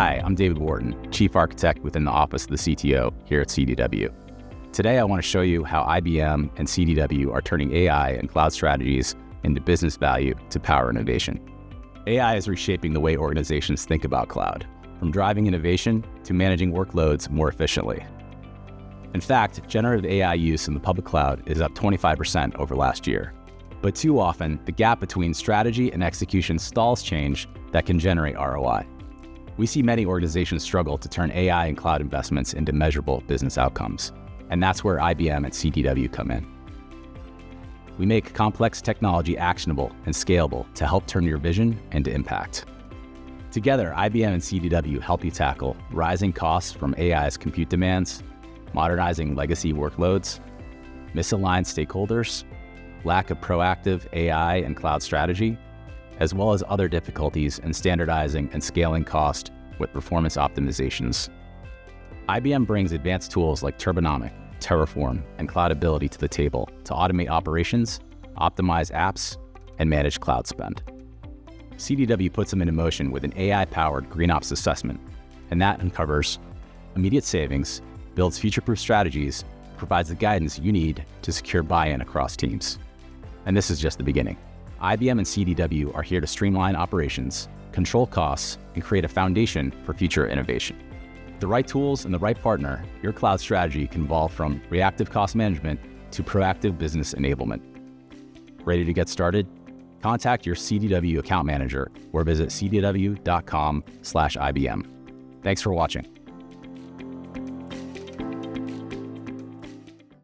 Hi, I'm David Wharton, Chief Architect within the Office of the CTO here at CDW. Today, I want to show you how IBM and CDW are turning AI and cloud strategies into business value to power innovation. AI is reshaping the way organizations think about cloud, from driving innovation to managing workloads more efficiently. In fact, generative AI use in the public cloud is up 25% over last year. But too often, the gap between strategy and execution stalls change that can generate ROI. We see many organizations struggle to turn AI and cloud investments into measurable business outcomes, and that's where IBM and CDW come in. We make complex technology actionable and scalable to help turn your vision into impact. Together, IBM and CDW help you tackle rising costs from AI's compute demands, modernizing legacy workloads, misaligned stakeholders, lack of proactive AI and cloud strategy, as well as other difficulties in standardizing and scaling cost with performance optimizations. IBM brings advanced tools like Turbonomic, Terraform, and Cloudability to the table to automate operations, optimize apps, and manage cloud spend. CDW puts them into motion with an AI-powered GreenOps assessment, and that uncovers immediate savings, builds future-proof strategies, provides the guidance you need to secure buy-in across teams. And this is just the beginning. IBM and CDW are here to streamline operations, control costs, and create a foundation for future innovation. With the right tools and the right partner, your cloud strategy can evolve from reactive cost management to proactive business enablement. Ready to get started? Contact your CDW account manager or visit cdw.com/IBM. Thanks for watching.